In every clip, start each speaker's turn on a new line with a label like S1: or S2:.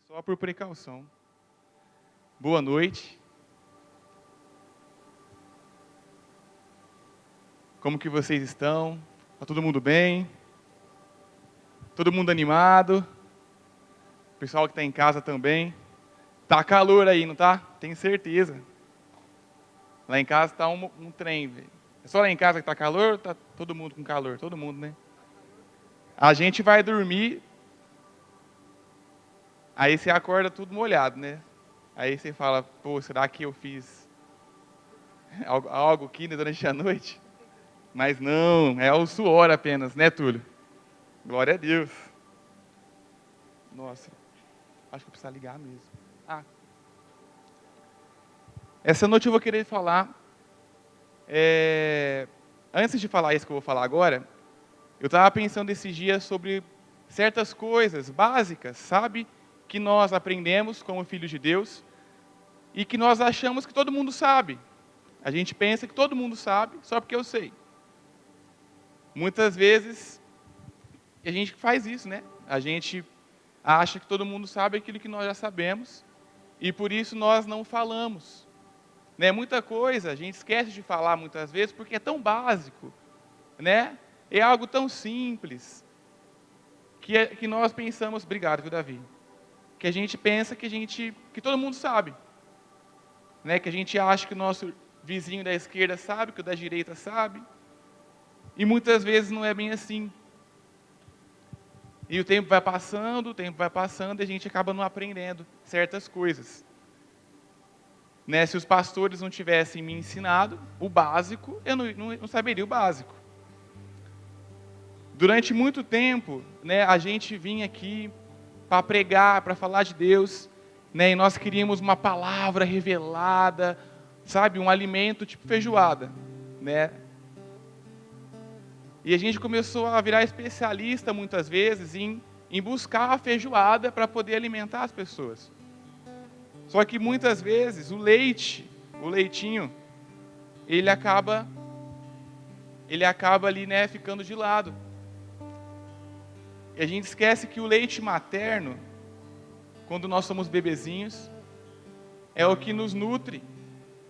S1: Só por precaução. Boa noite. Como que vocês estão? Tá todo mundo bem? Todo mundo animado? O pessoal que está em casa também? Tá calor aí, não tá? Tenho certeza. Lá em casa tá um trem, velho. É só lá em casa que tá calor ou tá todo mundo com calor? Todo mundo, né? A gente vai dormir, aí você acorda tudo molhado, né? Aí você fala, pô, será que eu fiz algo aqui durante a noite? Mas não, é o suor apenas, né, Túlio? Glória a Deus. Nossa, acho que eu preciso ligar mesmo. Essa noite eu vou querer falar, antes de falar isso que eu vou falar agora, eu estava pensando esses dias sobre certas coisas básicas, sabe? Que nós aprendemos como filhos de Deus e que nós achamos que todo mundo sabe. A gente pensa que todo mundo sabe só porque eu sei. Muitas vezes a gente faz isso, né? A gente acha que todo mundo sabe aquilo que nós já sabemos e por isso nós não falamos. Né? Muita coisa a gente esquece de falar muitas vezes porque é tão básico, né? É algo tão simples que nós pensamos, obrigado, viu, Davi? Que a gente pensa que todo mundo sabe, né? Que a gente acha que o nosso vizinho da esquerda sabe, que o da direita sabe, e muitas vezes não é bem assim. E o tempo vai passando, e a gente acaba não aprendendo certas coisas. Né? Se os pastores não tivessem me ensinado o básico, eu não saberia o básico. Durante muito tempo, né, a gente vinha aqui para pregar, para falar de Deus, né, e nós queríamos uma palavra revelada, sabe, um alimento tipo feijoada, né? E a gente começou a virar especialista muitas vezes em buscar a feijoada para poder alimentar as pessoas. Só que muitas vezes o leitinho, ele acaba ali, né, ficando de lado. E a gente esquece que o leite materno, quando nós somos bebezinhos, é o que nos nutre,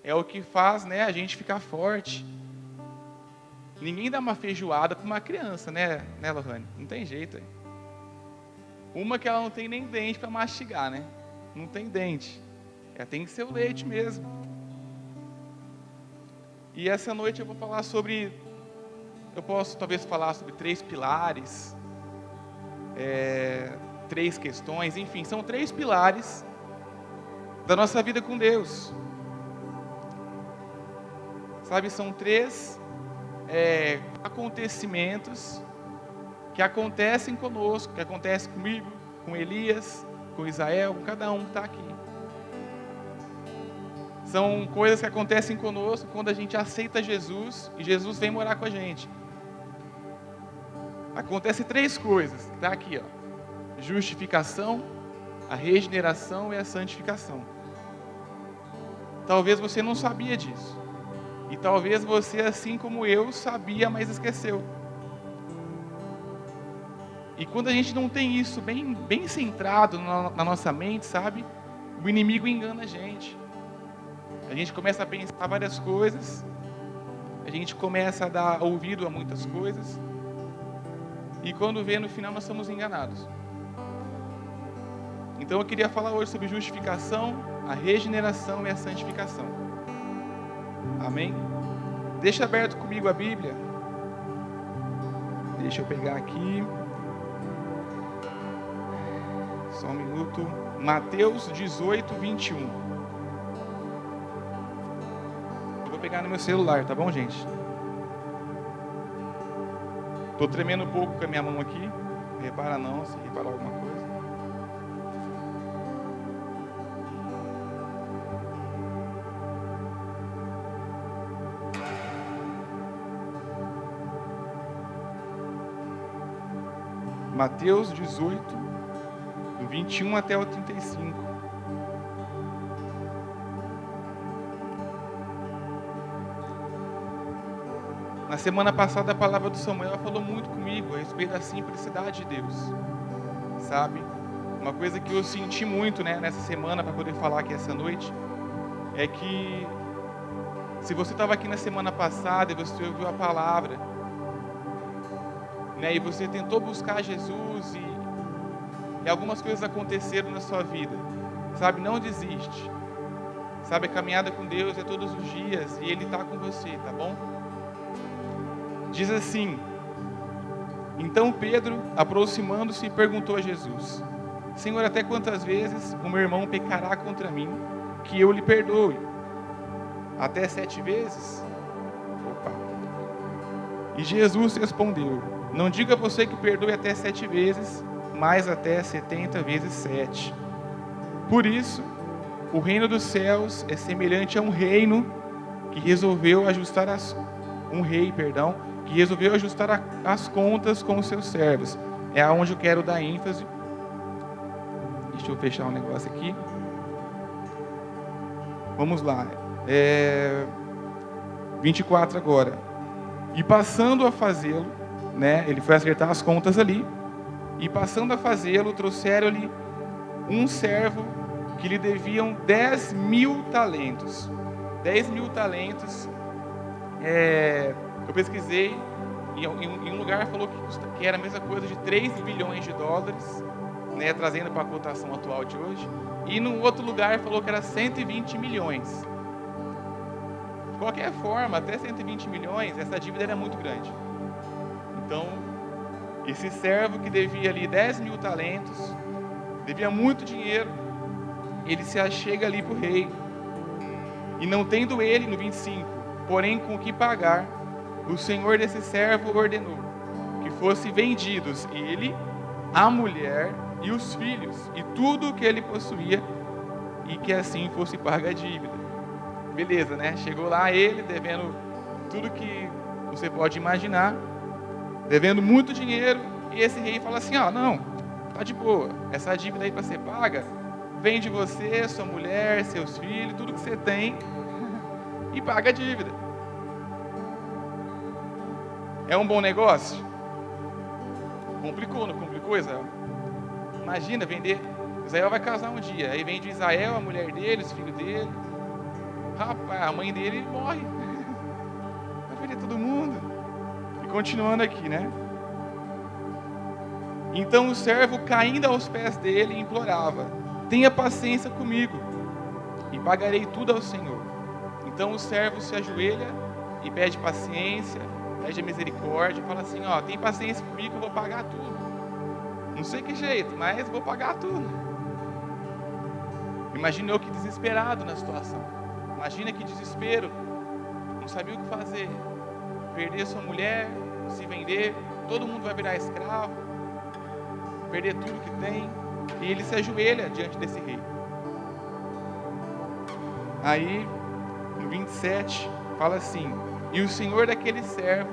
S1: é o que faz, né, a gente ficar forte. Ninguém dá uma feijoada para uma criança, né, Lohane? Não tem jeito. Uma que ela não tem nem dente para mastigar, né? Não tem dente. Tem que ser o leite mesmo. E essa noite eu vou falar sobre, eu posso talvez falar sobre 3 pilares, 3 questões, enfim, são 3 pilares da nossa vida com Deus. Sabe, são 3 acontecimentos que acontecem conosco, que acontecem comigo, com Elias, com Israel, com cada um que está aqui. São coisas que acontecem conosco quando a gente aceita Jesus e Jesus vem morar com a gente. Acontecem 3 coisas, está aqui, ó: justificação, a regeneração e a santificação. Talvez você não sabia disso. E talvez você, assim como eu, sabia, mas esqueceu. E quando a gente não tem isso bem centrado na nossa mente, sabe? O inimigo engana a gente. A gente começa a pensar várias coisas. A gente começa a dar ouvido a muitas coisas. E quando vê, no final, nós somos enganados. Então eu queria falar hoje sobre justificação, a regeneração e a santificação. Amém? Deixa aberto comigo a Bíblia. Deixa eu pegar aqui. Só um minuto. Mateus 18, 21. Eu vou pegar no meu celular, tá bom, gente? Tô tremendo um pouco com a minha mão aqui. Repara não, se reparar alguma coisa. Mateus 18, do 21 até o 35. Na semana passada a palavra do Samuel falou muito comigo a respeito da simplicidade de Deus, sabe? uma coisa que eu senti muito, né, nessa semana, para poder falar aqui essa noite, é que se você estava aqui na semana passada e você ouviu a palavra, né, e você tentou buscar Jesus e algumas coisas aconteceram na sua vida, sabe, não desiste. Sabe, a caminhada com Deus é todos os dias e Ele está com você, tá bom? Diz assim: então Pedro, aproximando-se, perguntou a Jesus: Senhor, até quantas vezes o meu irmão pecará contra mim, que eu lhe perdoe? Até 7 vezes? Opa. E Jesus respondeu: não diga a você que perdoe até 7 vezes, mas até 70 vezes 7. Por isso, o reino dos céus é semelhante a um reino que resolveu ajustar que resolveu ajustar as contas com os seus servos. É aonde eu quero dar ênfase. Deixa eu fechar um negócio aqui. Vamos lá. 24 agora. E passando a fazê-lo, né? Ele foi acertar as contas ali. E passando a fazê-lo, trouxeram-lhe um servo que lhe deviam 10.000 talentos. 10.000 talentos. Eu pesquisei, em um lugar falou que era a mesma coisa de 3 bilhões de dólares, né, trazendo para a cotação atual de hoje. E num outro lugar falou que era 120 milhões. De qualquer forma, até 120 milhões, essa dívida era muito grande. Então, esse servo que devia ali 10.000 talentos, devia muito dinheiro, ele se achega ali para o rei, e não tendo ele, no 25, porém com o que pagar, o senhor desse servo ordenou que fossem vendidos ele, a mulher e os filhos, e tudo o que ele possuía, e que assim fosse paga a dívida. Beleza, né? Chegou lá ele, devendo tudo que você pode imaginar, devendo muito dinheiro, e esse rei fala assim: não, tá de boa, essa dívida aí para ser paga, vende você, sua mulher, seus filhos, tudo que você tem e paga a dívida. É um bom negócio? Complicou, não complicou, Israel? Imagina vender. Israel vai casar um dia, aí vende Israel, a mulher dele, os filhos dele. Rapaz, a mãe dele morre. Vai vender todo mundo. E continuando aqui, né? Então o servo, caindo aos pés dele, implorava: tenha paciência comigo, e pagarei tudo ao Senhor. Então o servo se ajoelha e pede paciência, pede misericórdia, fala assim: tem paciência comigo, eu vou pagar tudo. Não sei que jeito, mas vou pagar tudo. Imagina eu que desesperado na situação. Imagina que desespero, não sabia o que fazer. Perder sua mulher, se vender, todo mundo vai virar escravo, perder tudo que tem. E ele se ajoelha diante desse rei. Aí, no 27, fala assim: e o senhor daquele servo,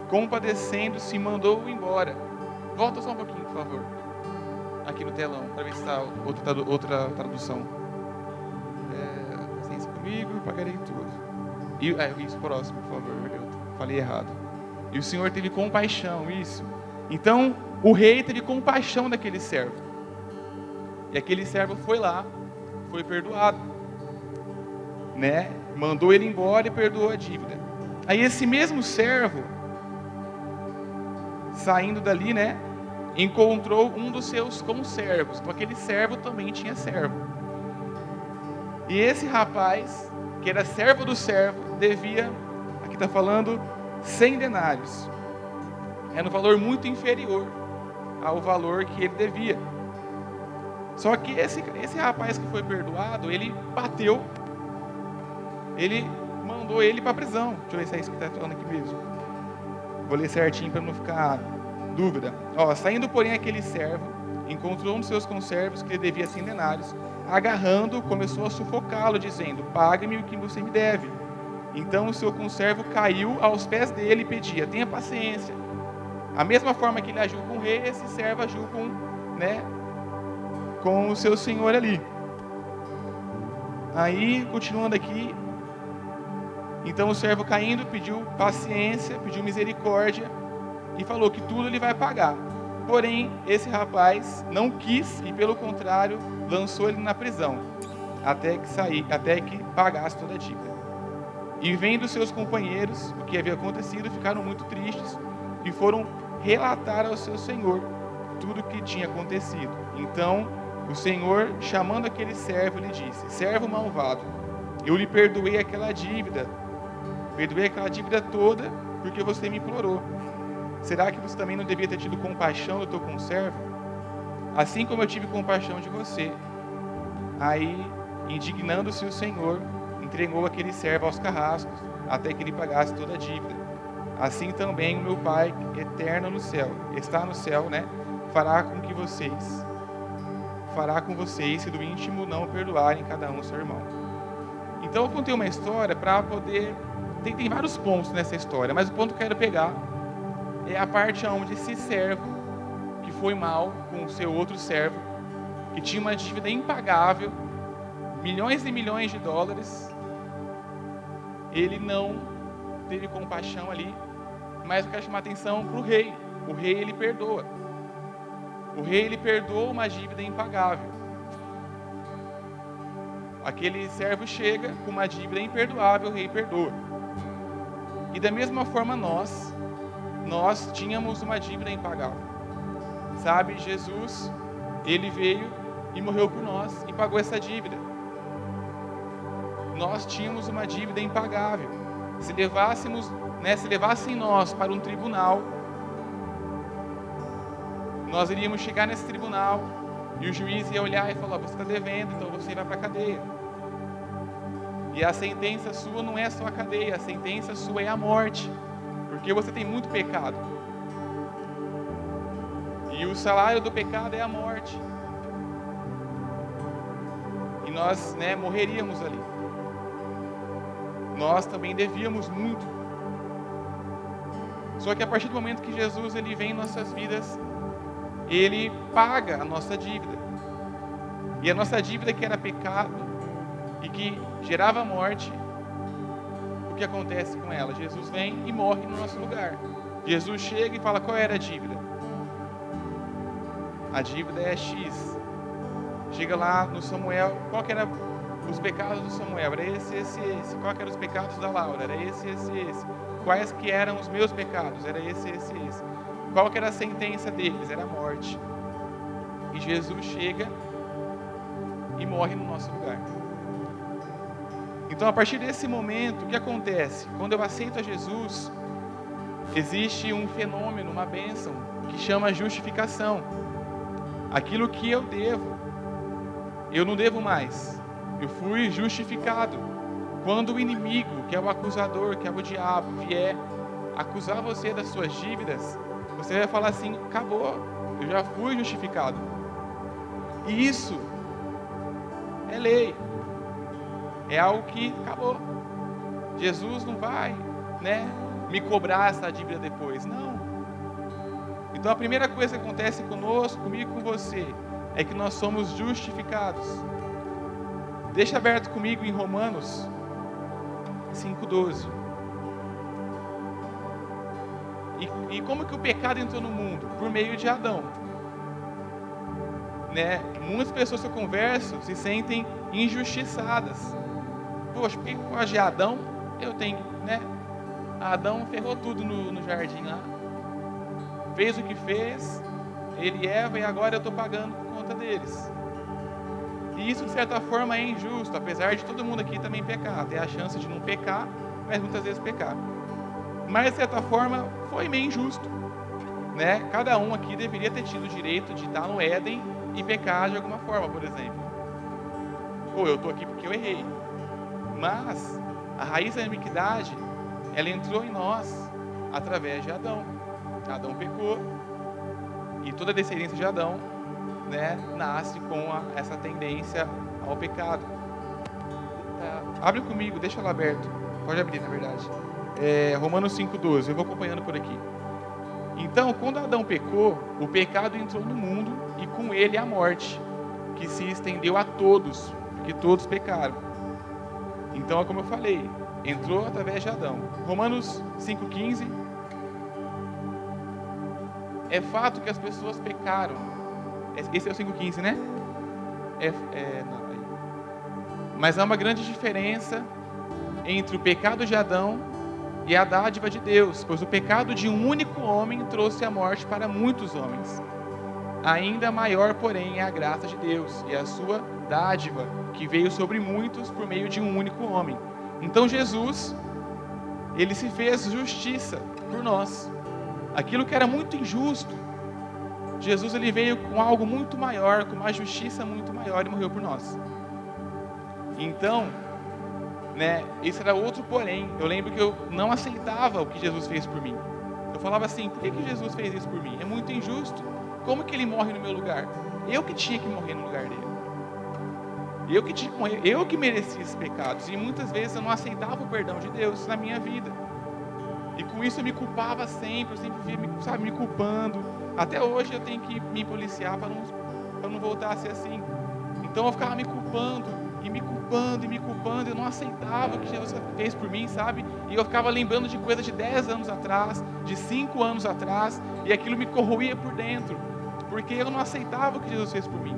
S1: compadecendo-se, mandou-o embora. Volta só um pouquinho, por favor, aqui no telão, para ver se está outra tradução. Paciência comigo, eu pagarei tudo. E isso, próximo, por favor, eu falei errado. E o Senhor teve compaixão, isso. Então, o rei teve compaixão daquele servo. E aquele servo foi lá, foi perdoado, né? Mandou ele embora e perdoou a dívida. Aí esse mesmo servo, saindo dali, né, encontrou um dos seus conservos. Então aquele servo também tinha servo. E esse rapaz, que era servo do servo, devia, aqui está falando, 100 denários. Era um valor muito inferior ao valor que ele devia. Só que esse rapaz que foi perdoado, ele bateu, ele mandou ele para a prisão. Deixa eu ver se é isso que está falando aqui mesmo. Vou ler certinho para não ficar dúvida. Saindo, porém, aquele servo, encontrou um dos seus conservos que lhe devia 100 denários, agarrando, começou a sufocá-lo, dizendo: pague-me o que você me deve. Então o seu conservo caiu aos pés dele e pedia: tenha paciência. A mesma forma que ele agiu com o rei, esse servo agiu com o seu senhor ali. Aí, continuando aqui, então o servo caindo pediu paciência, pediu misericórdia e falou que tudo ele vai pagar. Porém, esse rapaz não quis e, pelo contrário, lançou ele na prisão, até que pagasse toda a dívida. E vendo seus companheiros o que havia acontecido, ficaram muito tristes e foram relatar ao seu senhor tudo o que tinha acontecido. Então, o senhor, chamando aquele servo, lhe disse: servo malvado, eu lhe perdoei aquela dívida toda, porque você me implorou. Será que você também não devia ter tido compaixão do teu conservo, assim como eu tive compaixão de você? Aí, indignando-se o senhor, entregou aquele servo aos carrascos, até que ele pagasse toda a dívida. Assim também o meu Pai eterno no céu, está no céu, fará com vocês, se do íntimo não perdoarem cada um seu irmão. Então eu contei uma história para poder... Tem vários pontos nessa história, mas o ponto que eu quero pegar é a parte onde esse servo, que foi mal com o seu outro servo, que tinha uma dívida impagável, milhões e milhões de dólares, ele não teve compaixão ali, mas eu quero chamar a atenção para o rei. O rei, ele perdoa. O rei, ele perdoa uma dívida impagável. Aquele servo chega com uma dívida imperdoável, o rei perdoa. E da mesma forma nós tínhamos uma dívida impagável. Sabe, Jesus, ele veio e morreu por nós e pagou essa dívida. Nós tínhamos uma dívida impagável. Se levassem nós para um tribunal, nós iríamos chegar nesse tribunal e o juiz ia olhar e falar: você está devendo, então você vai para a cadeia. E a sentença sua não é só a cadeia, a sentença sua é a morte, porque você tem muito pecado. E o salário do pecado é a morte. E nós, morreríamos ali. Nós também devíamos muito. Só que a partir do momento que Jesus ele vem em nossas vidas, ele paga a nossa dívida. E a nossa dívida, que era pecado e que gerava morte, o que acontece com ela? Jesus vem e morre no nosso lugar. Jesus chega e fala: qual era a dívida? A dívida é X. Chega lá no Samuel, qual que era os pecados do Samuel? Era esse, esse, esse. Qual que eram os pecados da Laura? Era esse, esse, esse. Quais que eram os meus pecados? Era esse, esse, esse. Qual que era a sentença deles? Era a morte. E Jesus chega e morre no nosso lugar. Então, a partir desse momento, o que acontece? Quando eu aceito a Jesus, existe um fenômeno, uma bênção, que chama justificação. Aquilo que eu devo, eu não devo mais. Eu fui justificado. Quando o inimigo, que é o acusador, que é o diabo, vier acusar você das suas dívidas, você vai falar assim: acabou, eu já fui justificado. E isso é lei. É algo que acabou. Jesus não vai, me cobrar essa dívida depois. Não. Então a primeira coisa que acontece conosco, comigo e com você, é que nós somos justificados. Deixa aberto comigo em Romanos 5,12. E como que o pecado entrou no mundo? Por meio de Adão. Muitas pessoas que eu converso se sentem injustiçadas. Poxa, porque por causa de Adão, eu tenho, Adão ferrou tudo no jardim lá. Fez o que fez, ele e Eva, e agora eu estou pagando por conta deles. E isso, de certa forma, é injusto, apesar de todo mundo aqui também pecar. Tem a chance de não pecar, mas muitas vezes pecar. Mas, de certa forma, foi meio injusto. Cada um aqui deveria ter tido o direito de estar no Éden e pecar de alguma forma, por exemplo. Ou eu estou aqui porque eu errei. Mas a raiz da iniquidade, ela entrou em nós através de Adão. Adão pecou e toda a descendência de Adão, nasce com essa tendência ao pecado. Abre comigo, deixa ela aberto. Pode abrir, na verdade. Romanos 5,12. Eu vou acompanhando por aqui. Então, quando Adão pecou, o pecado entrou no mundo e com ele a morte, que se estendeu a todos, porque todos pecaram. Então, é como eu falei, entrou através de Adão. Romanos 5,15. É fato que as pessoas pecaram. Esse é o 5,15, né? Não, aí. Mas há uma grande diferença entre o pecado de Adão e a dádiva de Deus, pois o pecado de um único homem trouxe a morte para muitos homens. Ainda maior, porém, é a graça de Deus e a sua dádiva, que veio sobre muitos por meio de um único homem. Então Jesus, ele se fez justiça por nós. Aquilo que era muito injusto, Jesus, ele veio com algo muito maior, com uma justiça muito maior e morreu por nós. Então, esse era outro porém. Eu lembro que eu não aceitava o que Jesus fez por mim. Eu falava assim, por que Jesus fez isso por mim? É muito injusto. Como que ele morre no meu lugar? Eu que tinha que morrer no lugar dele. Eu que tinha que morrer, eu que merecia esses pecados. E muitas vezes eu não aceitava o perdão de Deus na minha vida. E com isso eu me culpava sempre, eu sempre via, me culpando. Até hoje eu tenho que me policiar para não voltar a ser assim. Então eu ficava me culpando, e me culpando, e me culpando. Eu não aceitava o que Jesus fez por mim, sabe? E eu ficava lembrando de coisas de 10 anos atrás, de 5 anos atrás. E aquilo me corroía por dentro. Porque eu não aceitava o que Jesus fez por mim.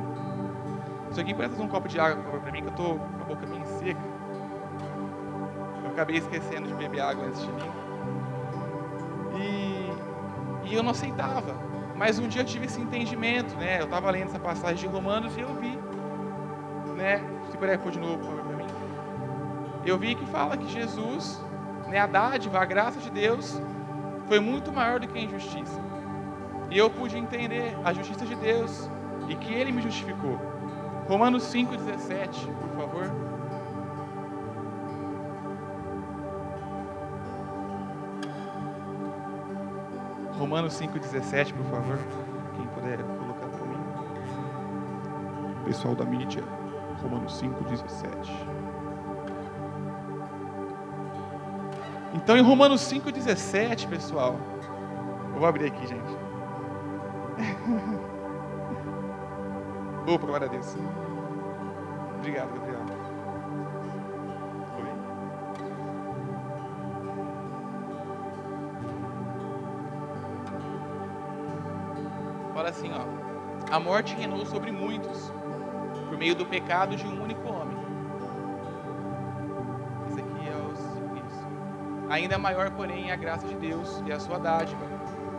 S1: Isso aqui parece um copo de água, por favor, para mim, que eu estou com a boca bem seca. Eu acabei esquecendo de beber água antes de vir. E eu não aceitava. Mas um dia eu tive esse entendimento, Eu estava lendo essa passagem de Romanos e eu vi, Se puder pôr de novo, por favor, para mim. Eu vi que fala que Jesus, a dádiva, a graça de Deus, foi muito maior do que a injustiça. E eu pude entender a justiça de Deus e que Ele me justificou. Romanos 5,17, por favor. Romanos 5,17, por favor. Quem puder colocar para mim. Pessoal da mídia, Romanos 5,17. Então, em Romanos 5,17, pessoal. Eu vou abrir aqui, gente. Opa, glória a Deus. Obrigado, Gabriel. Oi. Fala assim, a morte reinou sobre muitos, por meio do pecado de um único homem. Esse aqui é isso. Ainda maior, porém, é a graça de Deus e a sua dádiva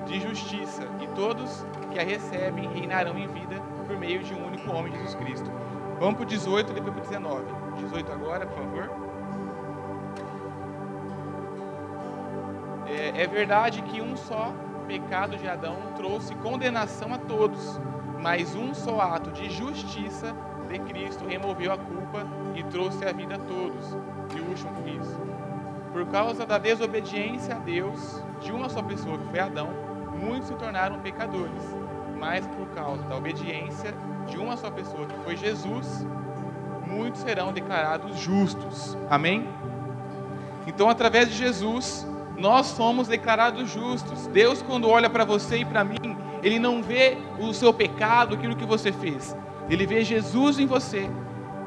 S1: de justiça, e todos que a recebem reinarão em vida por meio de um único homem, Jesus Cristo. Vamos para o 18 e depois para o 19. 18 agora, por favor. É verdade que um só pecado de Adão trouxe condenação a todos, mas um só ato de justiça de Cristo removeu a culpa e trouxe a vida a todos. E o último isso. Por causa da desobediência a Deus de uma só pessoa, que foi Adão, muitos se tornaram pecadores. Mas por causa da obediência de uma só pessoa, que foi Jesus, muitos serão declarados justos. Amém? Então, através de Jesus, nós somos declarados justos. Deus, quando olha para você e para mim, Ele não vê o seu pecado, aquilo que você fez. Ele vê Jesus em você.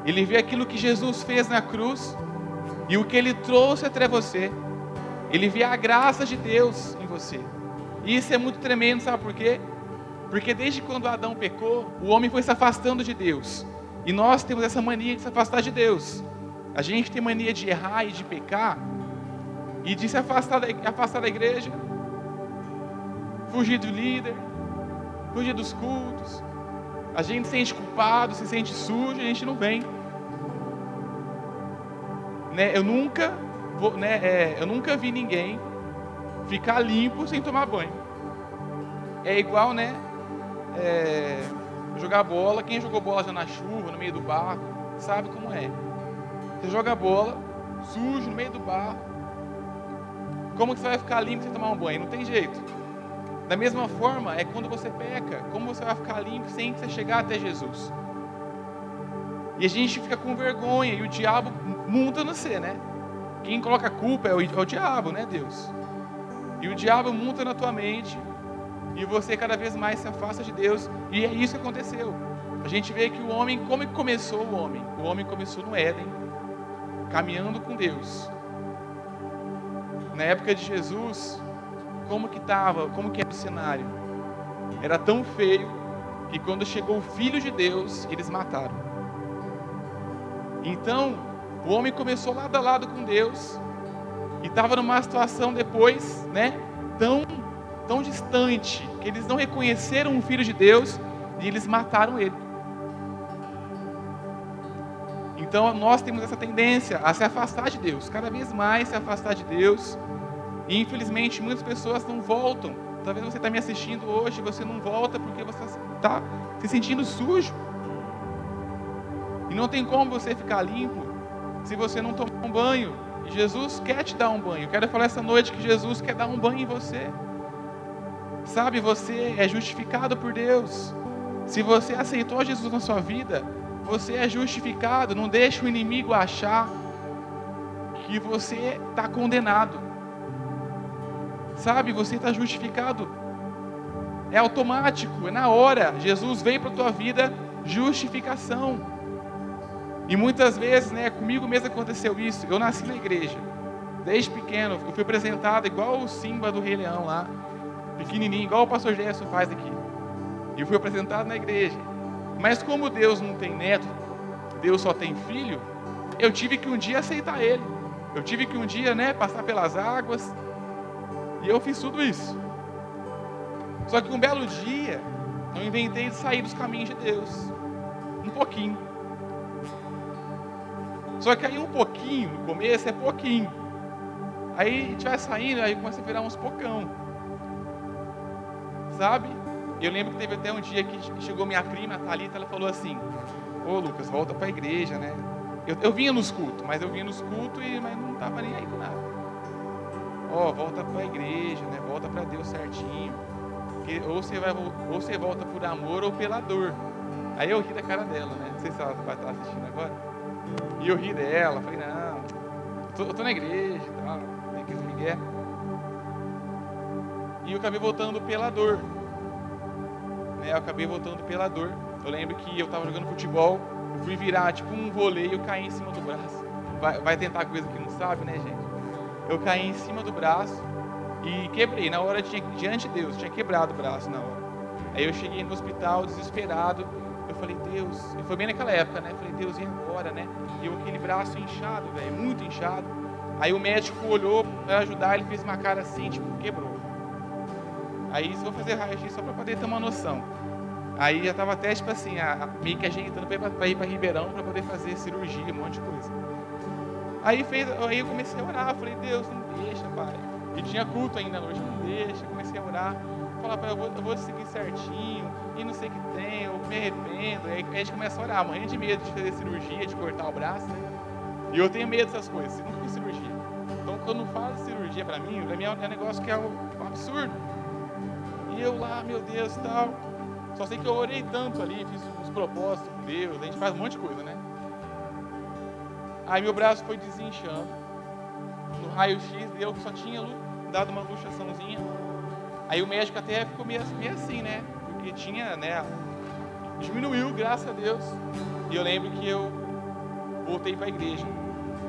S1: Ele vê aquilo que Jesus fez na cruz e o que Ele trouxe até você. Ele vê a graça de Deus em você. E isso é muito tremendo, sabe por quê? Porque desde quando Adão pecou, o homem foi se afastando de Deus. E nós temos essa mania de se afastar de Deus. A gente tem mania de errar e de pecar, e de se afastar da igreja, fugir do líder, fugir dos cultos. A gente se sente culpado, se sente sujo, e a gente não vem. Eu nunca vi ninguém ficar limpo sem tomar banho. É igual, jogar bola. Quem jogou bola já na chuva, no meio do barro, sabe como é. Você joga bola, sujo, no meio do barro. Como que você vai ficar limpo sem tomar um banho? Não tem jeito. Da mesma forma, é quando você peca. Como você vai ficar limpo sem você chegar até Jesus? E a gente fica com vergonha, e o diabo monta no você, Quem coloca a culpa é o diabo, Deus. E o diabo monta na tua mente, e você cada vez mais se afasta de Deus, e é isso que aconteceu. A gente vê que o homem, como que começou o homem? O homem começou no Éden, caminhando com Deus. Na época de Jesus, como que era o cenário? era tão feio que quando chegou o Filho de Deus, eles mataram. Então, o homem começou lado a lado com Deus e estava numa situação depois, né, tão distante, que eles não reconheceram o Filho de Deus e eles mataram ele. Então nós temos essa tendência a se afastar de Deus, cada vez mais se afastar de Deus, e infelizmente muitas pessoas não voltam. Talvez você está me assistindo hoje e você não volta porque você está se sentindo sujo, e não tem como você ficar limpo se você não tomar um banho, e Jesus quer te dar um banho. Eu quero falar essa noite que Jesus quer dar um banho em você. Sabe, você é justificado por Deus. Se você aceitou Jesus na sua vida, você é justificado. Não deixe o inimigo achar que você está condenado. Sabe, você está justificado. É automático, é na hora. Jesus veio para a tua vida, justificação. E muitas vezes, né, comigo mesmo aconteceu isso. Eu nasci na igreja. Desde pequeno, eu fui apresentado igual o Simba do Rei Leão lá. Pequenininho, igual o pastor Gerson faz aqui. E eu fui apresentado na igreja. Mas como Deus não tem neto, Deus só tem filho, eu tive que um dia aceitar Ele. Eu tive que um dia, né, passar pelas águas. E eu fiz tudo isso. Só que um belo dia, eu inventei de sair dos caminhos de Deus. Um pouquinho. Só que aí um pouquinho, no começo, é pouquinho. Aí a gente vai saindo, aí começa a virar uns pocão. Sabe? Eu lembro que teve até um dia que chegou minha prima, a Thalita, ela falou assim: ô Lucas, volta para a igreja, né? Eu vinha nos cultos, mas mas não estava nem aí com nada. Volta para a igreja, né? Volta para Deus certinho. Porque ou você volta por amor ou pela dor. Aí eu ri da cara dela, né? Não sei se ela vai estar assistindo agora. E eu ri dela, falei, não, eu tô na igreja e tal, tem que migué. E eu acabei voltando pela dor. Eu lembro que eu estava jogando futebol, eu fui virar tipo um voleio e eu caí em cima do braço. Vai tentar coisa que não sabe, né, gente? Eu caí em cima do braço e quebrei. Na hora, diante de Deus, tinha quebrado o braço na hora. Aí eu cheguei no hospital desesperado. Eu falei, Deus, e foi bem naquela época, né? Eu falei, Deus, e agora, né? E eu aquele braço inchado, velho, muito inchado. Aí o médico olhou para ajudar, ele fez uma cara assim, tipo, quebrou. Aí eu vou fazer raio-x só para poder ter uma noção. Aí já estava até, tipo assim, meio que ajeitando para ir para Ribeirão para poder fazer cirurgia, um monte de coisa. Aí eu comecei a orar, falei, Deus, não deixa, pai. E tinha culto ainda à noite, não deixa. Comecei a orar, falar, pai, eu vou seguir certinho, e não sei o que tem, eu me arrependo. Aí a gente começa a orar, morrendo de medo de fazer cirurgia, de cortar o braço, né? E eu tenho medo dessas coisas, eu nunca fiz cirurgia. Então, quando faz cirurgia para mim é um negócio que é um absurdo. E eu lá, meu Deus e tal. Só sei que eu orei tanto ali, fiz uns propósitos com Deus, a gente faz um monte de coisa, né? Aí meu braço foi desinchando. No raio-x deu que só tinha dado uma luxaçãozinha. Aí o médico até ficou meio assim, né? Porque tinha, né? Diminuiu, graças a Deus. E eu lembro que eu voltei para a igreja.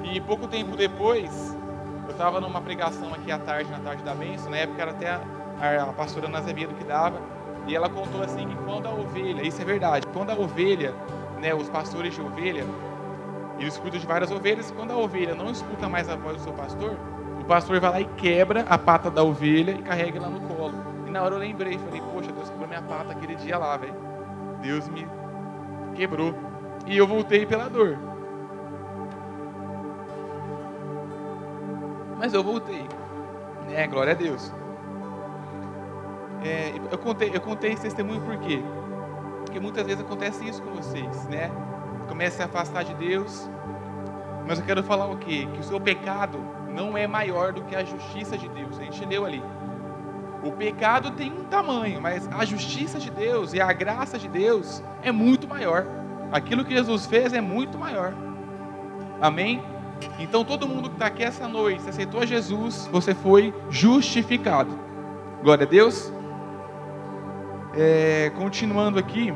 S1: E pouco tempo depois, eu estava numa pregação aqui à tarde, na tarde da bênção. Na época era até a pastora Ana Azevedo que dava. E ela contou assim que quando a ovelha, isso é verdade, quando a ovelha, né, os pastores de ovelha, eles cuidam de várias ovelhas, e quando a ovelha não escuta mais a voz do seu pastor, o pastor vai lá e quebra a pata da ovelha e carrega ela no colo. E na hora eu lembrei, falei, poxa, Deus quebrou minha pata aquele dia lá, velho. Deus me quebrou. E eu voltei pela dor. Mas eu voltei, né, glória a Deus. Eu contei esse testemunho por quê? Porque muitas vezes acontece isso com vocês, né? Começa a se afastar de Deus. Mas eu quero falar o quê? Que o seu pecado não é maior do que a justiça de Deus. A gente leu ali. O pecado tem um tamanho, mas a justiça de Deus e a graça de Deus é muito maior. Aquilo que Jesus fez é muito maior. Amém? Então todo mundo que está aqui essa noite, se aceitou Jesus, você foi justificado. Glória a Deus. Continuando aqui,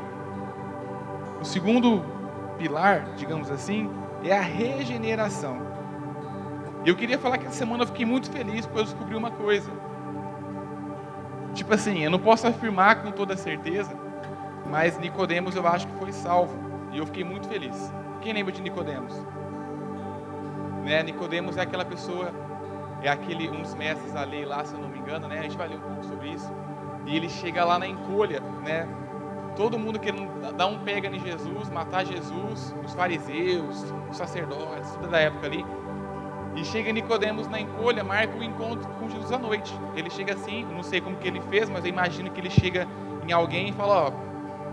S1: o segundo pilar, digamos assim, é a regeneração. E eu queria falar que essa semana eu fiquei muito feliz porque eu descobri uma coisa. Tipo assim, eu não posso afirmar com toda certeza, mas Nicodemos eu acho que foi salvo. E eu fiquei muito feliz. Quem lembra de Nicodemos? Né? Nicodemos é aquela pessoa, um dos mestres da lei lá, se eu não me engano, né? A gente vai ler um pouco sobre isso. E ele chega lá na encolha, né? Todo mundo querendo dar um pega em Jesus, matar Jesus, os fariseus, os sacerdotes, tudo da época ali. E chega Nicodemos na encolha, marca o encontro com Jesus à noite. Ele chega assim, não sei como que ele fez, mas eu imagino que ele chega em alguém e fala, ó,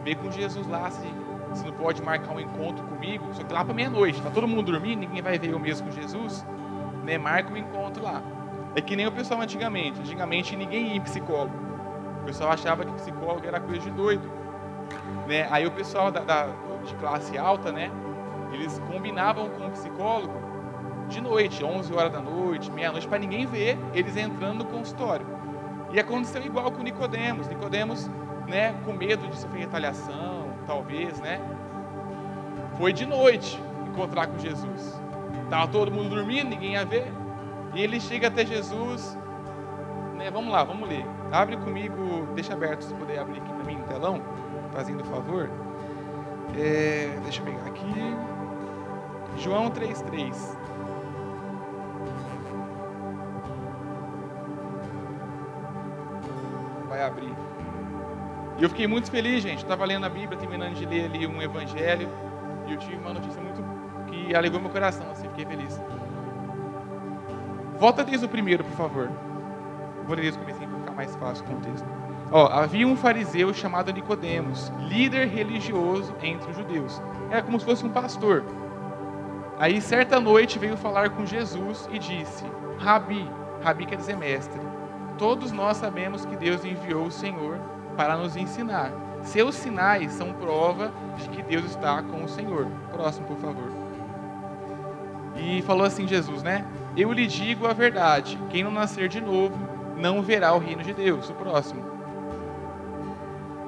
S1: vê com Jesus lá se não pode marcar um encontro comigo, só que lá para meia-noite, tá todo mundo dormindo, ninguém vai ver eu mesmo com Jesus, né? Marca um encontro lá. É que nem o pessoal antigamente ninguém ia em psicólogo. O pessoal achava que psicólogo era coisa de doido, né? Aí o pessoal de classe alta, né? Eles combinavam com o psicólogo de noite, 11 horas da noite, meia-noite, para ninguém ver eles entrando no consultório. E aconteceu igual com Nicodemos. Nicodemos, né, com medo de sofrer retaliação, talvez, né? Foi de noite encontrar com Jesus. Tava todo mundo dormindo, ninguém ia ver. E ele chega até Jesus, né? Vamos lá, vamos ler. Abre comigo, deixa aberto se puder abrir aqui para mim no telão, fazendo favor. Deixa eu pegar aqui. João 3:3. Vai abrir. E eu fiquei muito feliz, gente. Eu estava lendo a Bíblia, terminando de ler ali um evangelho, e eu tive uma notícia muito que alegrou meu coração, assim, fiquei feliz. Volta desde o primeiro, por favor. Vou ler desde o comecinho para ficar mais fácil o contexto. Havia um fariseu chamado Nicodemos, líder religioso entre os judeus. Era como se fosse um pastor. Aí, certa noite, veio falar com Jesus e disse, Rabi quer dizer mestre, todos nós sabemos que Deus enviou o Senhor para nos ensinar. Seus sinais são prova de que Deus está com o Senhor. Próximo, por favor. E falou assim Jesus, né? Eu lhe digo a verdade, quem não nascer de novo não verá o reino de Deus. O próximo.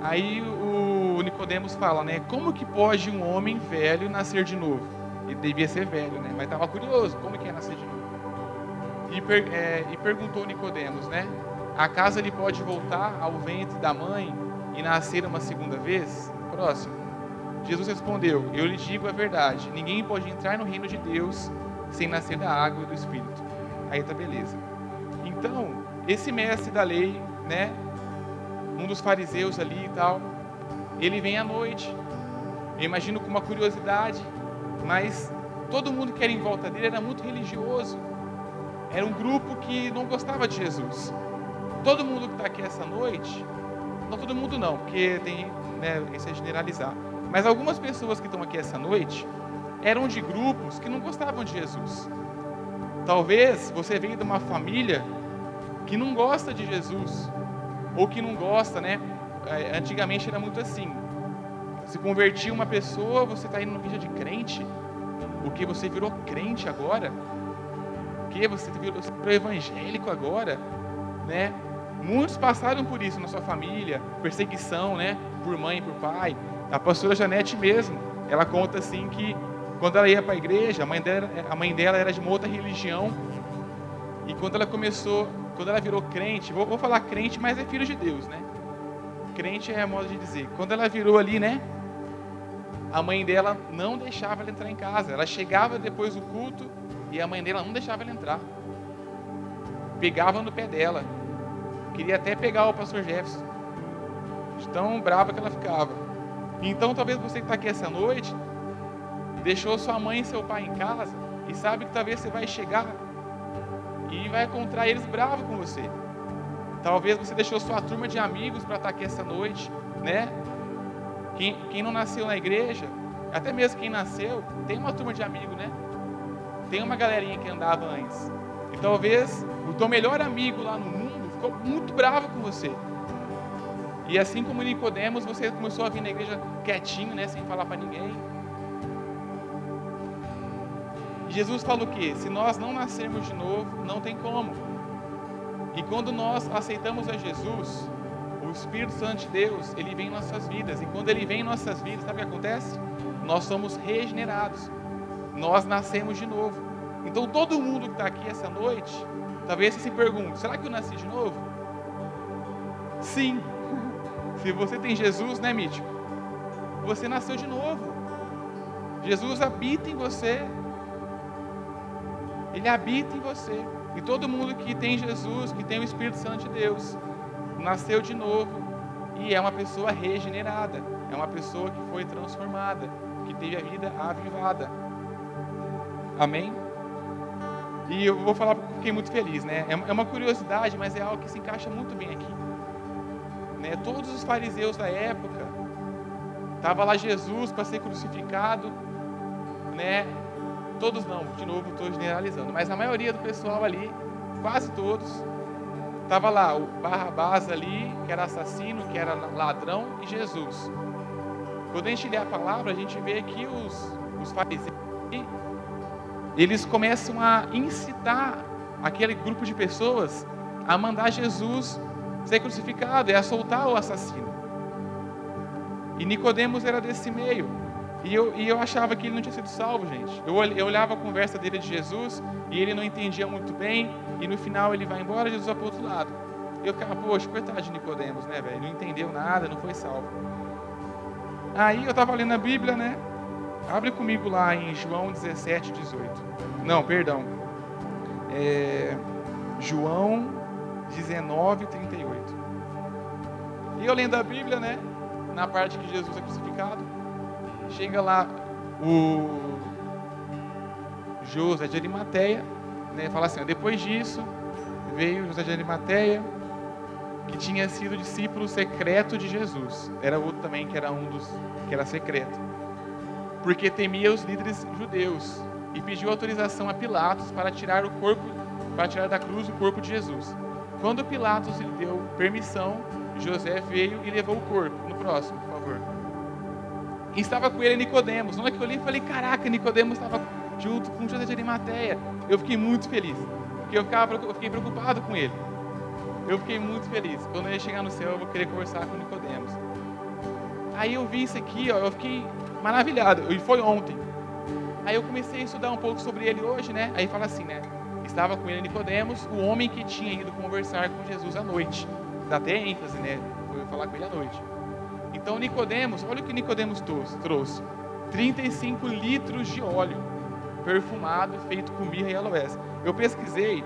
S1: Aí o Nicodemos fala, né? Como que pode um homem velho nascer de novo? Ele devia ser velho, né? Mas estava curioso, como que é nascer de novo? E perguntou Nicodemos, né? Acaso ele pode voltar ao ventre da mãe e nascer uma segunda vez? Próximo. Jesus respondeu, eu lhe digo a verdade, ninguém pode entrar no reino de Deus sem nascer da água e do Espírito. Aí tá beleza. Então, esse mestre da lei, né? Um dos fariseus ali e tal, ele vem à noite, eu imagino com uma curiosidade, mas todo mundo que era em volta dele era muito religioso, era um grupo que não gostava de Jesus. Todo mundo que está aqui essa noite, não todo mundo não, porque tem, né, isso é generalizar, mas algumas pessoas que estão aqui essa noite eram de grupos que não gostavam de Jesus. Talvez você veio de uma família que não gosta de Jesus, ou que não gosta, né? Antigamente era muito assim, se convertia uma pessoa, você está indo no igreja de crente, o que você virou crente agora? O que você virou evangélico agora? Né? Muitos passaram por isso na sua família, perseguição, né? Por mãe e por pai. A pastora Janete mesmo, ela conta assim que quando ela ia para a igreja, a mãe dela era de uma outra religião, e quando ela virou crente, vou falar crente, mas é filho de Deus, né? Crente é a modo de dizer. Quando ela virou ali, né? A mãe dela não deixava ela entrar em casa. Ela chegava depois do culto e a mãe dela não deixava ela entrar. Pegava no pé dela. Queria até pegar o pastor Jefferson. De tão brava que ela ficava. Então talvez você que está aqui essa noite, deixou sua mãe e seu pai em casa e sabe que talvez você vai chegar e vai encontrar eles bravos com você. Talvez você deixou sua turma de amigos para estar aqui essa noite, né? Quem não nasceu na igreja, até mesmo quem nasceu, tem uma turma de amigos, né? Tem uma galerinha que andava antes. E talvez o teu melhor amigo lá no mundo ficou muito bravo com você. E assim como Nicodemos, você começou a vir na igreja quietinho, né? Sem falar para ninguém. E Jesus fala o quê? Se nós não nascermos de novo, não tem como. E quando nós aceitamos a Jesus, o Espírito Santo de Deus, ele vem em nossas vidas. E quando ele vem em nossas vidas, sabe o que acontece? Nós somos regenerados. Nós nascemos de novo. Então todo mundo que está aqui essa noite, talvez você se pergunte, será que eu nasci de novo? Sim, se você tem Jesus, né, Mítico? Você nasceu de novo. Jesus habita em você. Ele habita em você. E todo mundo que tem Jesus, que tem o Espírito Santo de Deus, nasceu de novo e é uma pessoa regenerada. É uma pessoa que foi transformada, que teve a vida avivada. Amém? E eu vou falar porque fiquei muito feliz, né? É uma curiosidade, mas é algo que se encaixa muito bem aqui. Né? Todos os fariseus da época, estava lá Jesus para ser crucificado, né? Todos não, de novo estou generalizando, mas a maioria do pessoal ali, quase todos, estava lá o Barrabás ali, que era assassino, que era ladrão, e Jesus. Quando a gente lê a palavra, a gente vê que os fariseus, eles começam a incitar aquele grupo de pessoas a mandar Jesus ser crucificado e a soltar o assassino. E Nicodemos era desse meio. E eu achava que ele não tinha sido salvo, gente. Eu olhava a conversa dele de Jesus e ele não entendia muito bem. E no final ele vai embora, Jesus vai para o outro lado. Eu ficava, poxa, coitado de Nicodemos, né, velho? Não entendeu nada, não foi salvo. Aí eu estava lendo a Bíblia, né? Abre comigo lá em João 17, 18. Não, perdão. João 19, 38. E eu lendo a Bíblia, né? Na parte que Jesus é crucificado. Chega lá o José de Arimateia, né? Fala assim, ó, depois disso veio José de Arimateia, que tinha sido discípulo secreto de Jesus. Era outro também que era que era secreto. Porque temia os líderes judeus e pediu autorização a Pilatos para tirar da cruz o corpo de Jesus. Quando Pilatos lhe deu permissão, José veio e levou o corpo. No próximo, por favor. E estava com ele Nicodemos. Na hora que eu li, eu falei, caraca, Nicodemos estava junto com José de Arimateia. Eu fiquei muito feliz, porque eu fiquei preocupado com ele. Eu fiquei muito feliz. Quando ele chegar no céu, eu vou querer conversar com Nicodemos. Aí eu vi isso aqui, ó, eu fiquei maravilhado. E foi ontem. Aí eu comecei a estudar um pouco sobre ele hoje, né? Aí fala assim, né? Estava com ele Nicodemos, o homem que tinha ido conversar com Jesus à noite. Dá até ênfase, né? Foi falar com ele à noite. Então Nicodemos, olha o que Nicodemos trouxe. 35 litros de óleo perfumado, feito com mirra e aloés. Eu pesquisei,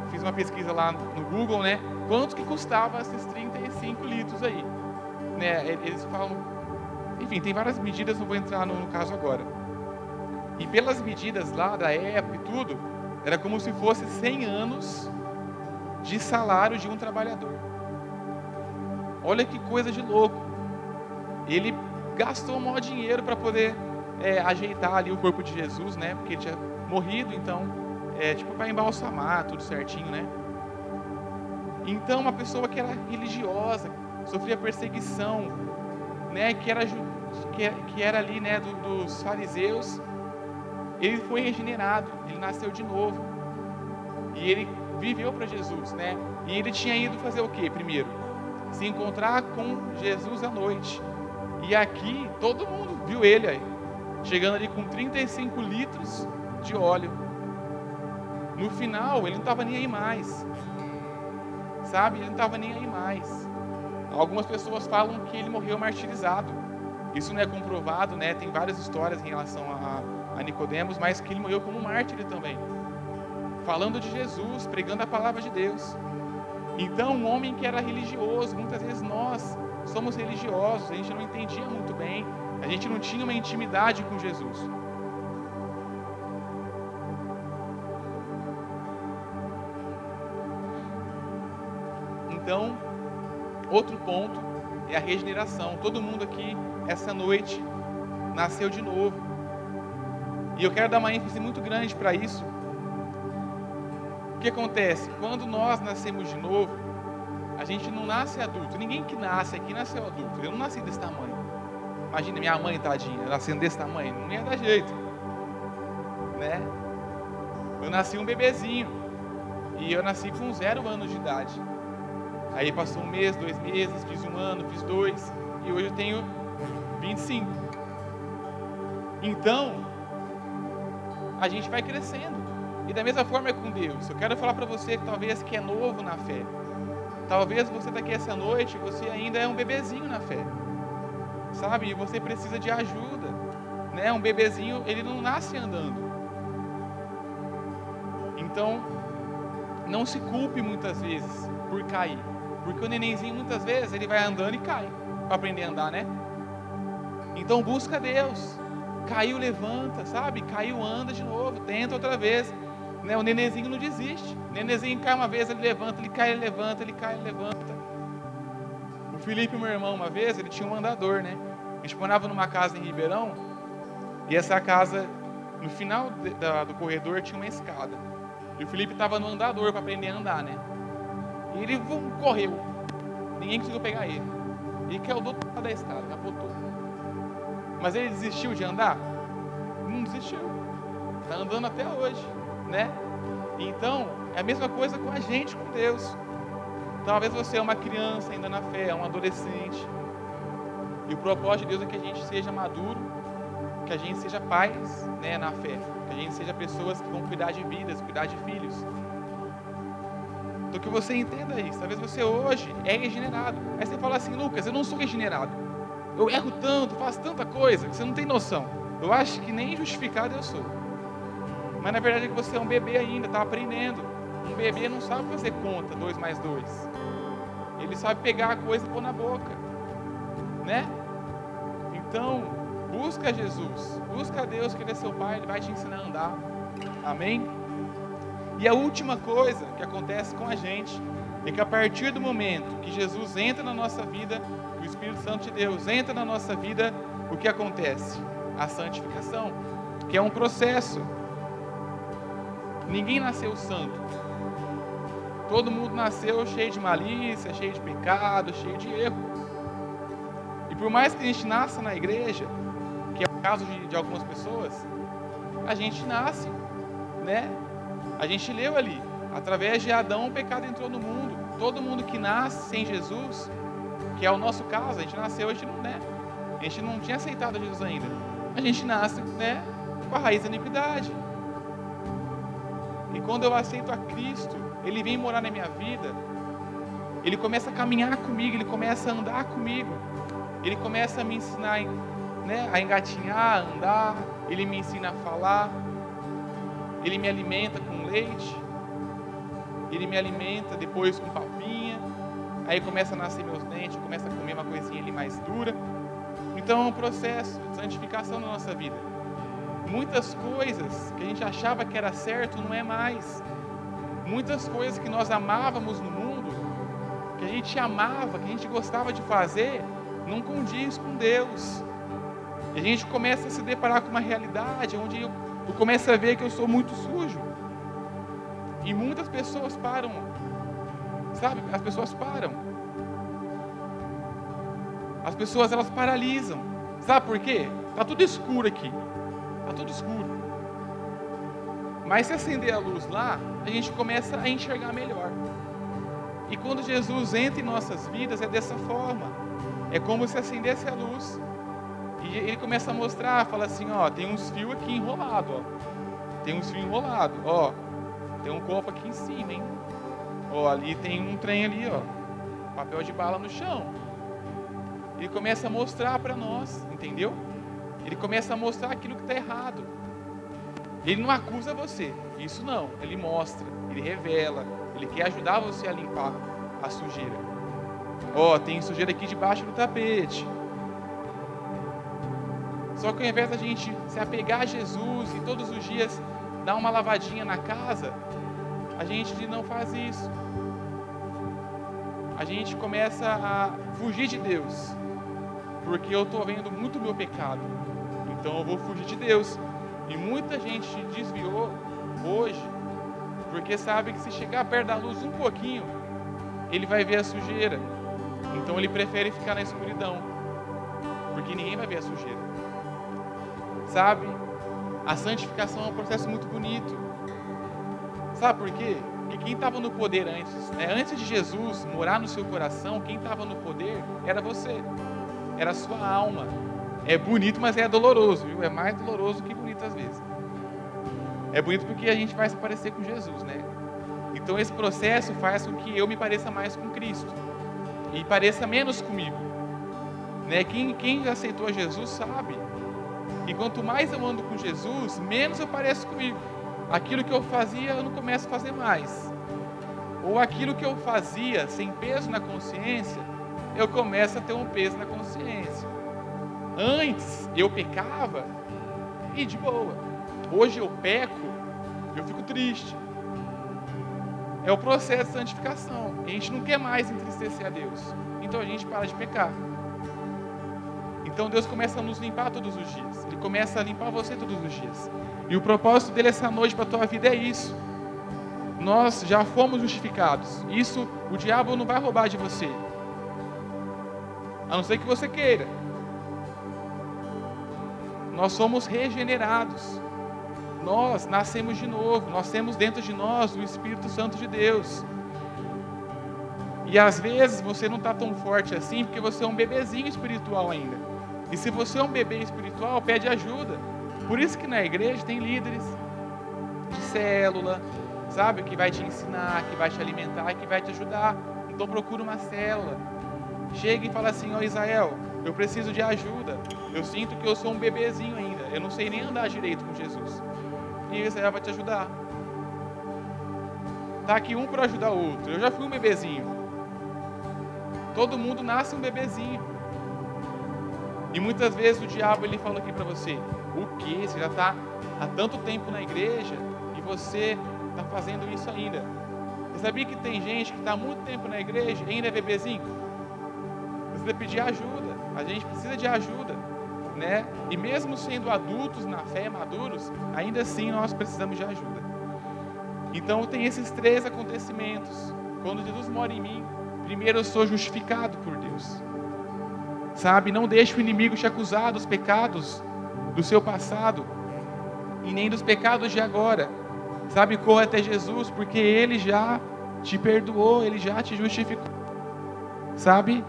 S1: fiz uma pesquisa lá no Google, né? Quanto que custava esses 35 litros aí? Né? Eles falam, enfim, tem várias medidas, não vou entrar no caso agora. E pelas medidas lá da época e tudo, era como se fosse 100 anos de salário de um trabalhador. Olha que coisa de louco. Ele gastou o maior dinheiro para poder ajeitar ali o corpo de Jesus, né? Porque ele tinha morrido, então, tipo para embalsamar, tudo certinho, né? Então, uma pessoa que era religiosa, sofria perseguição, né? Que era ali, né? Dos fariseus, ele foi regenerado, ele nasceu de novo. E ele viveu para Jesus, né? E ele tinha ido fazer o quê primeiro? Se encontrar com Jesus à noite. E aqui, todo mundo viu ele aí, chegando ali com 35 litros de óleo. No final, ele não estava nem aí mais. Sabe? Ele não estava nem aí mais. Algumas pessoas falam que ele morreu martirizado. Isso não é comprovado, né? Tem várias histórias em relação a Nicodemos, mas que ele morreu como mártir também. Falando de Jesus, pregando a palavra de Deus. Então, um homem que era religioso, muitas vezes nós somos religiosos, a gente não entendia muito bem, a gente não tinha uma intimidade com Jesus. Então, outro ponto é a regeneração. Todo mundo aqui, essa noite, nasceu de novo. E eu quero dar uma ênfase muito grande para isso. O que acontece? Quando nós nascemos de novo, a gente não nasce adulto. Ninguém que nasce aqui nasceu adulto. Eu não nasci desse tamanho. Imagina minha mãe, tadinha, nascendo desse tamanho. Não ia dar jeito, né? Eu nasci um bebezinho. E eu nasci com 0 anos de idade. Aí passou 1 mês, 2 meses, fiz 1 ano, fiz 2. E hoje eu tenho 25. Então, a gente vai crescendo. E da mesma forma é com Deus. Eu quero falar para você que talvez que é novo na fé. Talvez você está aqui essa noite, você ainda é um bebezinho na fé, sabe? E você precisa de ajuda, né? Um bebezinho, ele não nasce andando. Então, não se culpe muitas vezes por cair, porque o nenenzinho muitas vezes ele vai andando e cai para aprender a andar, né? Então busca Deus. Caiu, levanta, sabe? Caiu, anda de novo, tenta outra vez, né? O nenenzinho não desiste. O nenenzinho cai uma vez, ele levanta, ele cai, ele levanta, ele cai, ele levanta. O Felipe, meu irmão, uma vez, ele tinha um andador, né? A gente morava numa casa em Ribeirão, e essa casa, no final do corredor, tinha uma escada. E o Felipe estava no andador para aprender a andar, né? E ele correu. Ninguém conseguiu pegar ele. Ele caiu do outro lado da escada, capotou. Mas ele desistiu de andar? Não desistiu. Está andando até hoje, né? Então, é a mesma coisa com a gente, com Deus. Talvez você é uma criança ainda na fé, um adolescente. E o propósito de Deus é que a gente seja maduro, que a gente seja pais, né, na fé. Que a gente seja pessoas que vão cuidar de vidas, cuidar de filhos. Então que você entenda isso. Talvez você hoje é regenerado. Aí você fala assim, Lucas, eu não sou regenerado. Eu erro tanto, faço tanta coisa, que você não tem noção. Eu acho que nem justificado eu sou. Mas na verdade é que você é um bebê ainda, está aprendendo. Um bebê não sabe fazer conta, 2 mais 2. Ele sabe pegar a coisa e pôr na boca, né? Então, busca Jesus, busca Deus, que Ele é seu Pai, Ele vai te ensinar a andar. Amém? E a última coisa que acontece com a gente é que a partir do momento que Jesus entra na nossa vida, o Espírito Santo de Deus entra na nossa vida, o que acontece? A santificação, que é um processo. Ninguém nasceu santo. Todo mundo nasceu cheio de malícia, cheio de pecado, cheio de erro. E por mais que a gente nasça na igreja, que é o caso de algumas pessoas, a gente nasce, né? A gente leu ali, através de Adão o pecado entrou no mundo. Todo mundo que nasce sem Jesus, que é o nosso caso, a gente nasceu, a gente não tinha aceitado Jesus ainda. A gente nasce, né, com a raiz da iniquidade. E quando eu aceito a Cristo, Ele vem morar na minha vida, Ele começa a caminhar comigo, Ele começa a andar comigo, Ele começa a me ensinar, né, a engatinhar, a andar, Ele me ensina a falar, Ele me alimenta com leite, Ele me alimenta depois com papinha, aí começa a nascer meus dentes, começa a comer uma coisinha ali mais dura. Então é um processo de santificação na nossa vida. Muitas coisas que a gente achava que era certo não é mais. Muitas coisas que nós amávamos no mundo, que a gente amava, que a gente gostava de fazer, não condiz com Deus. E a gente começa a se deparar com uma realidade onde eu começo a ver que eu sou muito sujo. E muitas pessoas param, sabe? As pessoas param. As pessoas, elas paralisam. Sabe por quê? Tá tudo escuro aqui. Tá tudo escuro. Mas se acender a luz lá, a gente começa a enxergar melhor. E quando Jesus entra em nossas vidas, é dessa forma. É como se acendesse a luz. E Ele começa a mostrar, fala assim, ó, tem uns fios aqui enrolados, ó. Tem uns fios enrolados, ó. Tem um copo aqui em cima, hein? Ó, ali tem um trem ali, ó. Papel de bala no chão. Ele começa a mostrar para nós, entendeu? Ele começa a mostrar aquilo que está errado. Ele não acusa você, isso não. Ele mostra, Ele revela. Ele quer ajudar você a limpar a sujeira. Ó, tem sujeira aqui debaixo do tapete. Só que ao invés da gente se apegar a Jesus e todos os dias dar uma lavadinha na casa, a gente não faz isso. A gente começa a fugir de Deus, porque eu estou vendo muito meu pecado, então eu vou fugir de Deus. E muita gente se desviou hoje, porque sabe que se chegar perto da luz um pouquinho, ele vai ver a sujeira. Então ele prefere ficar na escuridão, porque ninguém vai ver a sujeira. Sabe? A santificação é um processo muito bonito. Sabe por quê? Porque quem estava no poder antes, né? Antes de Jesus morar no seu coração, quem estava no poder era você. Era a sua alma. É bonito, mas é doloroso, viu? É mais doloroso que bonito às vezes. É bonito porque a gente vai se parecer com Jesus, né? Então esse processo faz com que eu me pareça mais com Cristo e pareça menos comigo, né? Quem aceitou a Jesus sabe que quanto mais eu ando com Jesus, menos eu pareço comigo. Aquilo que eu fazia, eu não começo a fazer mais. Ou aquilo que eu fazia sem peso na consciência, eu começo a ter um peso na consciência. Antes eu pecava e de boa. Hoje eu peco, eu fico triste. É o processo de santificação. A gente não quer mais entristecer a Deus. Então a gente para de pecar. Então Deus começa a nos limpar todos os dias. Ele começa a limpar você todos os dias. E o propósito dele essa noite para a tua vida é isso. Nós já fomos justificados. Isso o diabo não vai roubar de você. A não ser que você queira. Nós somos regenerados. Nós nascemos de novo. Nós temos dentro de nós o Espírito Santo de Deus. E às vezes você não está tão forte assim porque você é um bebezinho espiritual ainda. E se você é um bebê espiritual, pede ajuda. Por isso que na igreja tem líderes de célula, sabe? Que vai te ensinar, que vai te alimentar, que vai te ajudar. Então procura uma célula. Chega e fala assim, ó Israel, eu preciso de ajuda. Eu sinto que eu sou um bebezinho ainda. Eu não sei nem andar direito com Jesus. E Israel vai te ajudar. Tá aqui um para ajudar o outro. Eu já fui um bebezinho. Todo mundo nasce um bebezinho. E muitas vezes o diabo ele fala aqui para você, o quê? Você já está há tanto tempo na igreja e você está fazendo isso ainda. Você sabia que tem gente que está há muito tempo na igreja e ainda é bebezinho? Precisa pedir ajuda. A gente precisa de ajuda, né? E mesmo sendo adultos na fé, maduros, ainda assim nós precisamos de ajuda. Então tem esses 3 acontecimentos. Quando Jesus mora em mim, primeiro eu sou justificado por Deus. Sabe, não deixe o inimigo te acusar dos pecados do seu passado e nem dos pecados de agora. Sabe, corra até Jesus, porque Ele já te perdoou, Ele já te justificou. Sabe,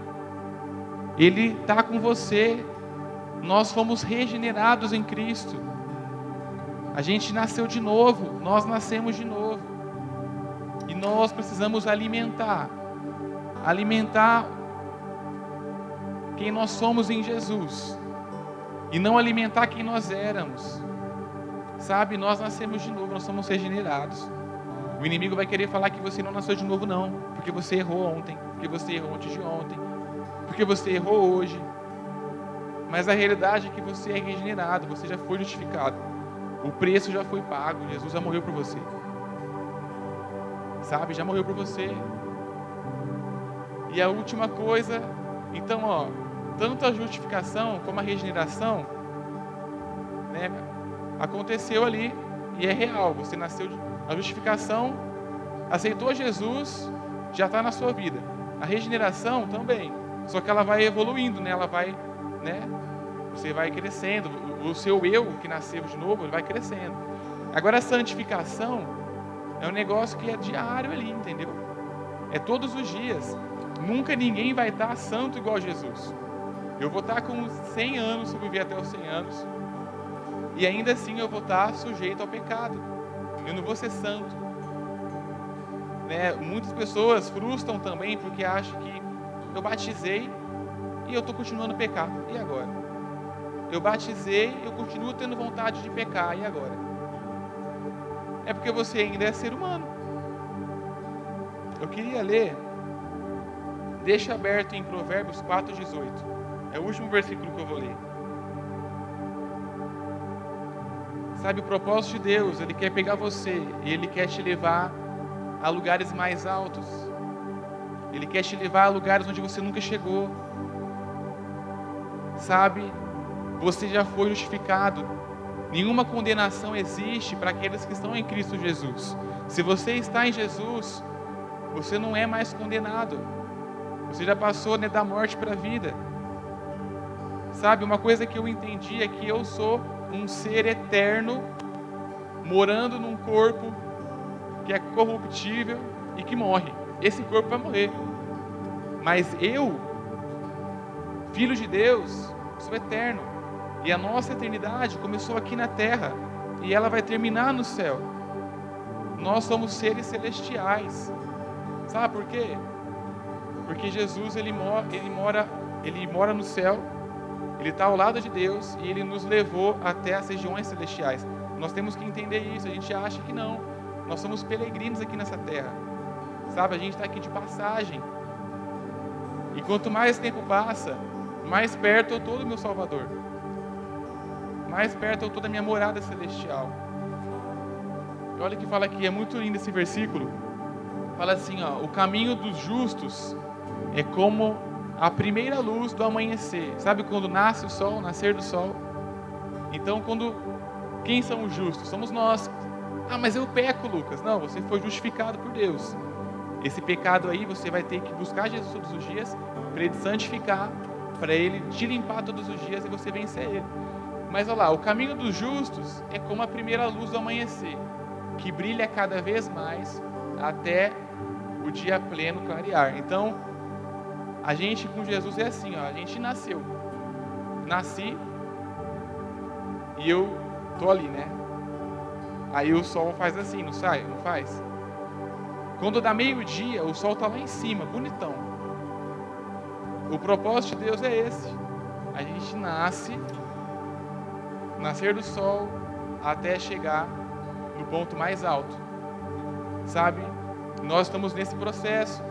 S1: Ele está com você. Nós fomos regenerados em Cristo. A gente nasceu de novo, nós nascemos de novo. E nós precisamos alimentar quem nós somos em Jesus, e não alimentar quem nós éramos. Sabe, nós nascemos de novo, nós somos regenerados. O inimigo vai querer falar que você não nasceu de novo não, porque você errou ontem, porque você errou antes de ontem, porque você errou hoje. Mas a realidade é que você é regenerado, você já foi justificado. O preço já foi pago, Jesus já morreu por você. Sabe, já morreu por você. E a última coisa, então ó, tanto a justificação como a regeneração, né, aconteceu ali e é real. Você nasceu, a justificação, aceitou Jesus, já está na sua vida. A regeneração também, só que ela vai evoluindo, né? Ela vai, né? Você vai crescendo. O seu eu que nasceu de novo, ele vai crescendo. Agora a santificação é um negócio que é diário ali, entendeu? É todos os dias. Nunca ninguém vai estar santo igual Jesus. Eu vou estar com 100 anos, se eu viver até os 100 anos. E ainda assim eu vou estar sujeito ao pecado. Eu não vou ser santo. Né? Muitas pessoas frustram também porque acham que eu batizei e eu estou continuando a pecar. E agora? Eu batizei e eu continuo tendo vontade de pecar. E agora? É porque você ainda é ser humano. Eu queria ler, deixa aberto em Provérbios 4,18. É o último versículo que eu vou ler. Sabe, o propósito de Deus, Ele quer pegar você e Ele quer te levar a lugares mais altos. Ele quer te levar a lugares onde você nunca chegou. Sabe, você já foi justificado. Nenhuma condenação existe para aqueles que estão em Cristo Jesus. Se você está em Jesus, você não é mais condenado. Você já passou, né, da morte para a vida. Sabe, uma coisa que eu entendi é que eu sou um ser eterno, morando num corpo que é corruptível e que morre. Esse corpo vai morrer. Mas eu, filho de Deus, sou eterno. E a nossa eternidade começou aqui na terra e ela vai terminar no céu. Nós somos seres celestiais. Sabe por quê? Porque Jesus, ele mora no céu, ele está ao lado de Deus e ele nos levou até as regiões celestiais. Nós temos que entender isso. A gente acha que não. Nós somos peregrinos aqui nessa terra. Sabe, a gente está aqui de passagem. E quanto mais tempo passa, mais perto eu estou do meu Salvador. Mais perto eu estou da minha morada celestial. E olha o que fala aqui, é muito lindo esse versículo. Fala assim, ó, o caminho dos justos é como a primeira luz do amanhecer. Sabe quando nasce o sol, nascer do sol? Então, quem são os justos? Somos nós. Ah, mas eu peco, Lucas. Não, você foi justificado por Deus. Esse pecado aí, você vai ter que buscar Jesus todos os dias, para Ele te santificar, para Ele te limpar todos os dias e você vencer Ele. Mas olha lá, o caminho dos justos é como a primeira luz do amanhecer, que brilha cada vez mais até o dia pleno clarear. Então, a gente com Jesus é assim, ó, a gente nasci e eu tô ali, né? Aí o sol faz assim, não sai? Não faz? Quando dá meio-dia, o sol tá lá em cima, bonitão. O propósito de Deus é esse. A gente nascer do sol até chegar no ponto mais alto. Sabe? Nós estamos nesse processo.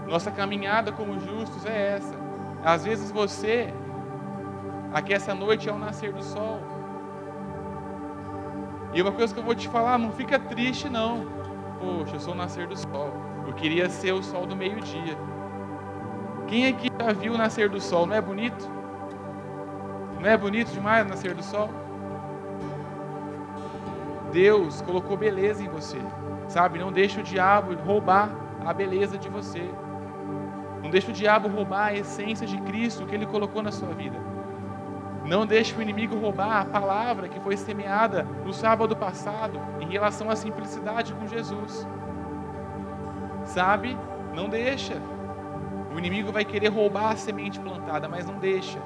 S1: Nossa caminhada como justos é essa. Às vezes aqui essa noite é o nascer do sol. E uma coisa que eu vou te falar, não fica triste não. Poxa, eu sou o nascer do sol. Eu queria ser o sol do meio-dia. Quem aqui já viu o nascer do sol? Não é bonito? Não é bonito demais o nascer do sol? Deus colocou beleza em você. Sabe, não deixa o diabo roubar a beleza de você. Não deixa o diabo roubar a essência de Cristo que Ele colocou na sua vida. Não deixe o inimigo roubar a palavra que foi semeada no sábado passado em relação à simplicidade com Jesus. Sabe? Não deixa. O inimigo vai querer roubar a semente plantada, mas não deixa.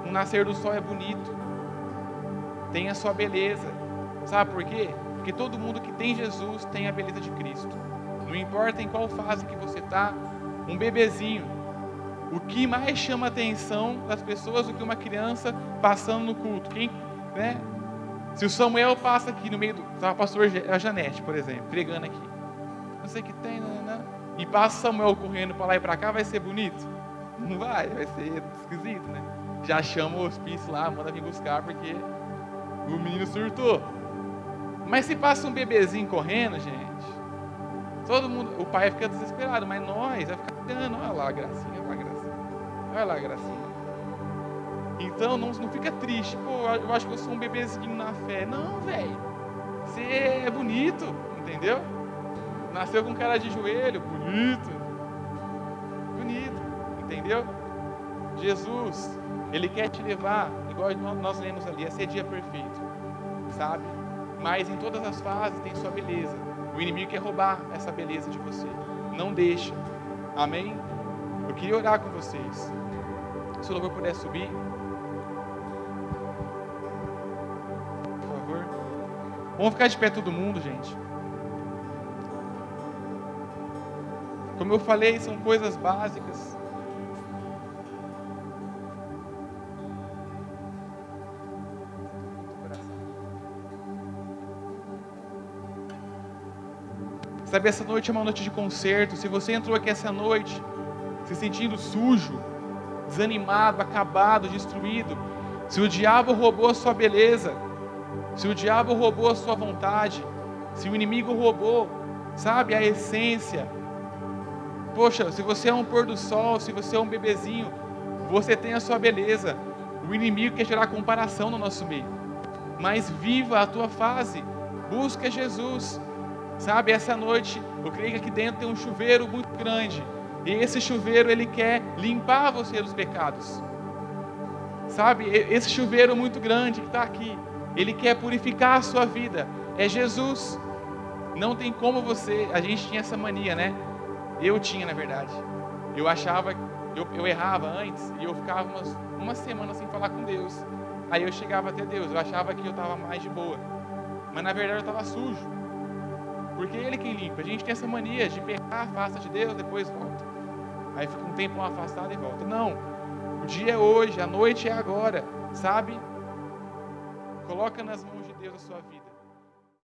S1: O nascer do sol é bonito. Tem a sua beleza. Sabe por quê? Porque todo mundo que tem Jesus tem a beleza de Cristo. Não importa em qual fase que você está, um bebezinho. O que mais chama a atenção das pessoas do que uma criança passando no culto? Né? Se o Samuel passa aqui no meio a pastora Janete, por exemplo, pregando aqui. Não sei o que tem, e passa Samuel correndo para lá e para cá, vai ser bonito? Não vai ser esquisito, né? Já chama o hospício lá, manda vir buscar, porque o menino surtou. Mas se passa um bebezinho correndo, gente, todo mundo, o pai fica desesperado, mas nós vai ficar olhando, olha lá a gracinha, olha lá a gracinha. Então não fica triste, pô, eu acho que eu sou um bebezinho na fé. Não, velho, você é bonito, entendeu? Nasceu com cara de joelho, bonito, entendeu? Jesus, Ele quer te levar, igual nós lemos ali, a ser dia perfeito, sabe? Mas em todas as fases tem sua beleza. O inimigo quer roubar essa beleza de você. Não deixa. Amém? Eu queria orar com vocês. Se o louvor puder subir. Por favor. Vamos ficar de pé todo mundo, gente. Como eu falei, são coisas básicas. Sabe, essa noite é uma noite de concerto. Se você entrou aqui essa noite se sentindo sujo, desanimado, acabado, destruído, se o diabo roubou a sua beleza, se o diabo roubou a sua vontade, se o inimigo roubou, sabe, a essência. Poxa, se você é um pôr do sol, se você é um bebezinho, você tem a sua beleza. O inimigo quer gerar comparação no nosso meio. Mas viva a tua fase. Busca Jesus. Sabe, essa noite, eu creio que aqui dentro tem um chuveiro muito grande. E esse chuveiro, ele quer limpar você dos pecados. Sabe, esse chuveiro muito grande que está aqui, ele quer purificar a sua vida. É Jesus. Não tem como a gente tinha essa mania, né? Eu tinha, na verdade. Eu achava, eu errava antes, e eu ficava uma semana sem falar com Deus. Aí eu chegava até Deus, eu achava que eu estava mais de boa. Mas na verdade eu estava sujo. Porque Ele quem limpa. A gente tem essa mania de pecar, afasta de Deus, depois volta. Aí fica um tempo afastado e volta. Não, o dia é hoje, a noite é agora, sabe? Coloca nas mãos de Deus a sua vida.